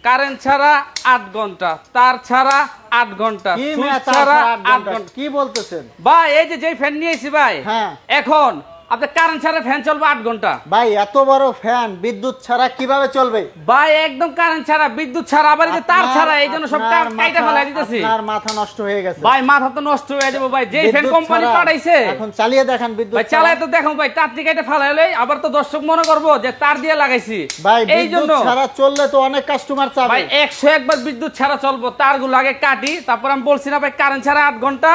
Current ছাড়া 8 ঘন্টা, তার ছাড়া 8 ঘন্টা, সুইচ ছাড়া 8 ঘন্টা। কি বলতেছেন ভাই? এই যে ফ্যান নিয়েছি ভাই, হ্যাঁ, এখন আপনার কারেন্ট ছাড়া ফ্যান চলবে 8 ঘন্টা। ভাই এত বড় ফ্যান বিদ্যুৎ ছাড়া কিভাবে চলবে? ভাই একদম কারেন্ট ছাড়া, বিদ্যুৎ ছাড়া, আবার এই যে তার ছাড়া, এই জন্য সব কাইটা ফেলাই দিতেছি। আপনার মাথা নষ্ট হয়ে গেছে ভাই, মাথা তো নষ্ট হয়ে যাবে ভাই। যেই ফ্যান কোম্পানি পাঠাইছে, এখন চালিয়ে দেখেন বিদ্যুৎ ভাই, চালায় তো দেখো ভাই, তারটি কাইটা ফেলাইলে আবার তো দর্শক মনে করবো যে তার দিয়ে লাগাইছি। ভাই এই জন্য ছাড়া চললে তো অনেক কাস্টমার চাবে। ভাই 101 বার বিদ্যুৎ ছাড়া চলবো, তারগুলো আগে কাটি, তারপর আমি বলছি না ভাই কারেন্ট ছাড়া 8 ঘন্টা,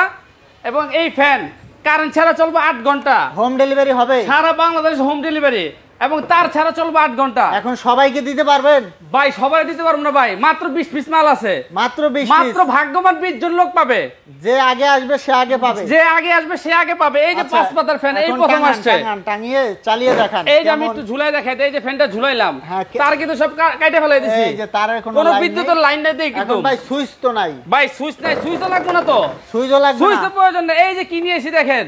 এবং এই ফ্যান কারেন্ট ছাড়া চলবে 8 ঘন্টা। হোম ডেলিভারি হবে সারা বাংলাদেশ হোম ডেলিভারি, এবং তার ছাড়া চলবে 8 ঘন্টা। এখন সবাইকে দিতে পারবেন? ভাই সবাই দিতে পারবো না ভাই, মাত্র 20 পিস মাল আছে। মাত্র 20 পিস? মাত্র ভাগ্যবান 20 জন লোক পাবে। যে আগে আসবে সে আগে পাবে। যে আগে আসবে সে আগে পাবে। এই যে 5 পাতার ফ্যান, এই প্রথম আসছে, টাঙিয়ে চালিয়ে দেখান। এই যে আমি একটু ঝুলাই দেখাই, এই যে ফ্যানটা ঝুলাইলাম, তার কিন্তু সব কাটে ফেলাই দিছি। এই যে তারের কোনো বিদ্যুতের লাইন নাই দেখি তো। ভাই সুইচ তো নাই। ভাই সুইচ নাই, সুইচ তো লাগবে না তো। সুইচও লাগবে না, সুইচ তো প্রয়োজন নেই। এই যে কি নিয়েছি দেখেন,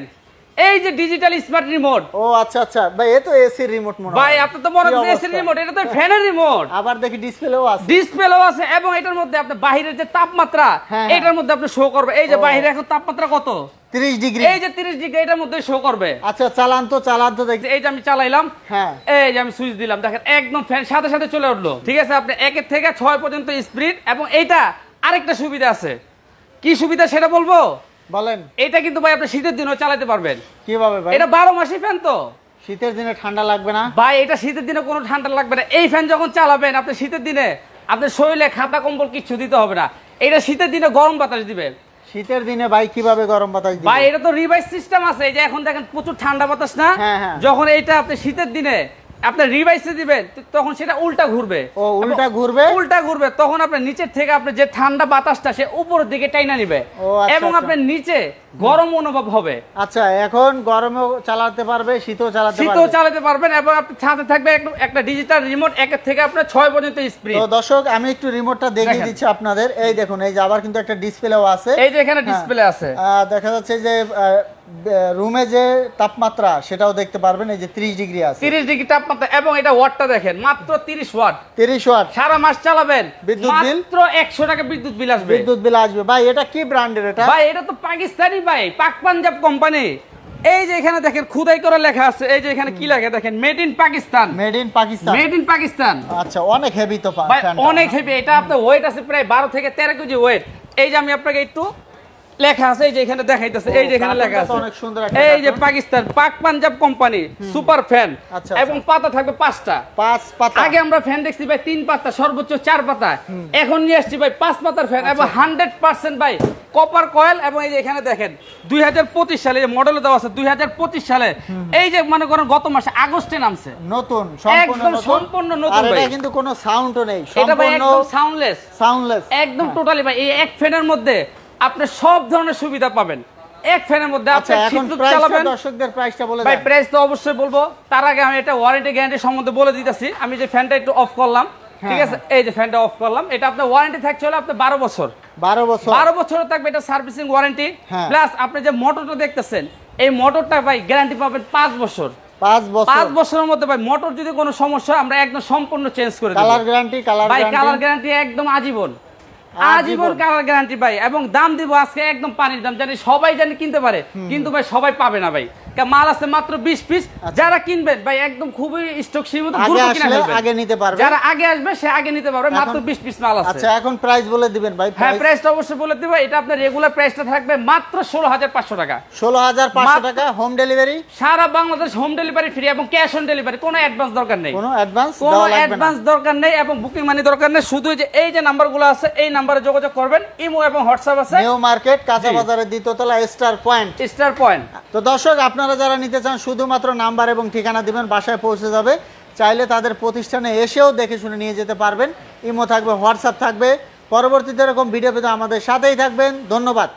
এই যে ডিজিটাল স্মার্ট রিমোট। ও আচ্ছা আচ্ছা, ভাই এ তো এসি রিমোট মনে হয়। ভাই আপনি তো মনে হচ্ছে এসি রিমোট, এটা তো ফ্যানের রিমোট। আবার দেখি ডিসপ্লেও আছে। ডিসপ্লেও আছে, এবং এটার মধ্যে আপনি বাহিরের যে তাপমাত্রা, এটার মধ্যে আপনি শো করবে। এই যে বাহিরে এখন তাপমাত্রা কত? 30 ডিগ্রি। এই যে 30 ডিগ্রি এটার মধ্যে শো করবে। আচ্ছা চালান তো দেখি। এই যে আমি চালাইলাম, হ্যাঁ, এই যে আমি সুইচ দিলাম, দেখেন একদম ফ্যান সাথে সাথে চলে উঠলো। ঠিক আছে, আপনি 1 থেকে 6 পর্যন্ত স্পিড। এবং এইটা আরেকটা সুবিধা আছে। কি সুবিধা সেটা বলবো? বলেন। এটা কিন্তু ভাই আপনি শীতের দিনেও চালাতে পারবেন। কিভাবে ভাই? এটা 12 মাসি ফ্যান তো। শীতের দিনে ঠান্ডা লাগবে না ভাই? এটা শীতের দিনে কোনো ঠান্ডা লাগবে না। এই ফ্যান যখন চালাবেন আপনি শীতের দিনে, আপনার শরীরে খাতা কম্বল কিছু দিতে হবে না। এটা শীতের দিনে গরম বাতাস দিবে। শীতের দিনে ভাই কিভাবে গরম বাতাস দিবে? ভাই এটা তো রিভাইস সিস্টেম আছে। এই যে এখন দেখেন প্রচুর ঠান্ডা বাতাস না, যখন এইটা আপনি শীতের দিনে আপনার রিভাইসে দিবেন, তখন সেটা উল্টা ঘুরবে। ও উল্টা ঘুরবে? উল্টা ঘুরবে, তখন আপনি নিচের থেকে আপনি যে ঠান্ডা বাতাসটা সে উপরের দিকে টাইনা নিবে, এবং আপনার নিচে গরম অনুভব হবে। আচ্ছা, এখন গরমেও চালাতে পারবে, শীতেও চালাতে পারবেন, এবং আপনার সাথে থাকবে একটা ডিজিটাল রিমোট। 1 থেকে আপনার 6 পর্যন্ত স্পিড। তো দর্শক আমি একটু রিমোটটা দেখিয়ে দিচ্ছি আপনাদের। এই দেখুন, এই যে আবার কিন্তু একটা ডিসপ্লেও আছে। এই যে এখানে ডিসপ্লে আছে, দেখা যাচ্ছে যে রুমে যে তাপমাত্রা সেটাও দেখতে পারবেন। এই যে 30 ডিগ্রি আছে, 30 ডিগ্রি তাপমাত্রা, এবং এটা ওয়াটটা দেখেন মাত্র 30 ওয়াট। 30 ওয়াট। সারা মাস চালাবেন, বিদ্যুৎ বিল মাত্র 100 টাকা বিদ্যুৎ বিল আসবে। ভাই এটা কি ব্র্যান্ডের? এটা ভাই এটা তো পাকিস্তানি ভাই, পাক পাঞ্জাব কোম্পানি। এই যে এখানে দেখেন খোদাই করে লেখা আছে, এই যে এখানে কি লেখা দেখেন, made in Pakistan. Made in Pakistan, made in Pakistan. আচ্ছা, অনেক হেভি তো ভাই, অনেক হেভি। এটা আপনার ওয়েট আছে প্রায় 12 থেকে 13 কেজি ওয়েট। এই যে আমি আপনাকে একটু লেখা আছে, এই যে এখানে দেখাইতেছে, এই যে এখানে লেখা আছে, অনেক সুন্দর। এই যে পাকিস্তান, পাক পাঞ্জাব কোম্পানি সুপার ফ্যান। এবং পাতা থাকবে 5টা। 5 পাতা। আগে আমরা ফ্যান দেখছি ভাই 3 পাতা, সর্বোচ্চ 4 পাতা। এখন নিয়ে আসছি ভাই 5 পাতার ফ্যান, এবং 100% ভাই কপার কয়েল। এবং এই যে এখানে দেখেন 2025 সালে যে মডেল দেওয়া আছে, 2025 সালে, এই যে মনে করেন গত মাসে আগস্টে নামছে, নতুন, একদম সম্পূর্ণ নতুন ভাই। এটা কিন্তু কোনো সাউন্ডও নেই, এটা ভাই একদম সাউন্ডলেস, একদম টোটালি ভাই। এই এক ফ্যানের মধ্যে আপনি সব ধরনের সুবিধা পাবেন। এক ফ্যানের মধ্যে আপনি শীতল চালাবেন। দর্শকদের প্রাইসটা বলে ভাই, প্রাইস তো অবশ্যই বলবো। তার আগে আমি এটা ওয়ারেন্টি গ্যারান্টি সম্বন্ধে বলে দিতেছি। আমি যে ফ্যানটা একটু অফ করলাম, ঠিক আছে, এই যে ফ্যানটা অফ করলাম, এটা আপনার ওয়ারেন্টি থাকছে হলো আপনার 12 বছর। 12 বছর থাকবে এটা সার্ভিসিং ওয়ারেন্টি। প্লাস আপনি যে মোটরটা দেখতেছেন, এই মোটরটা ভাই গ্যারান্টি পাবেন 5 বছর। 5 বছরের মধ্যে ভাই মোটর যদি কোনো সমস্যা হয়, আমরা একদম সম্পূর্ণ চেঞ্জ করে দেব। Colour guarantee? ভাই কালার গ্যারান্টি একদম আজীবন কালার গ্যারান্টি ভাই। এবং দাম দিব আজকে একদম পানির দাম, জানি সবাই জানি কিনতে পারে, কিন্তু ভাই সবাই পাবে না ভাই। মাল আছে মাত্র 20 পিস। যারা কিনবেন ভাই একদম খুবই স্টক সীমিত, আগে নিতে পারবে। যারা আগে আসবে সে আগে নিতে পারবে, মাত্র 20 পিস মাল আছে। আচ্ছা, এখন প্রাইস বলে দিবেন ভাই। হ্যাঁ, প্রাইসটা অবশ্যই বলে দিব। এটা আপনার রেগুলার প্রাইসটা থাকবে মাত্র 16,500 টাকা। 16,500 টাকা। হোম ডেলিভারি সারা বাংলাদেশ, হোম ডেলিভারি ফ্রি, এবং ক্যাশ অন ডেলিভারি। কোনো অ্যাডভান্স দরকার নেই, কোনো অ্যাডভান্স দরকার নেই, এবং বুকিং মানি দরকার নেই। শুধু যে এই যে নাম্বারগুলো আছে, এই নাম্বারে যোগাযোগ করবেন। ইমো এবং হোয়াটসঅ্যাপ আছে। নিউ মার্কেট, কাঁচা বাজারের দ্বিতীয়তলা, স্টার পয়েন্ট। তো দর্শক, আপনারা যারা নিতে চান শুধুমাত্র নাম্বার এবং ঠিকানা দিবেন, বাসায় পৌঁছে যাবে। চাইলে তাদের প্রতিষ্ঠানে এসেও দেখে শুনে নিয়ে যেতে পারবেন। ইমো থাকবে, হোয়াটসঅ্যাপ থাকবে। পরবর্তীতে এরকম ভিডিও পেতে আমাদের সাথেই থাকবেন। ধন্যবাদ।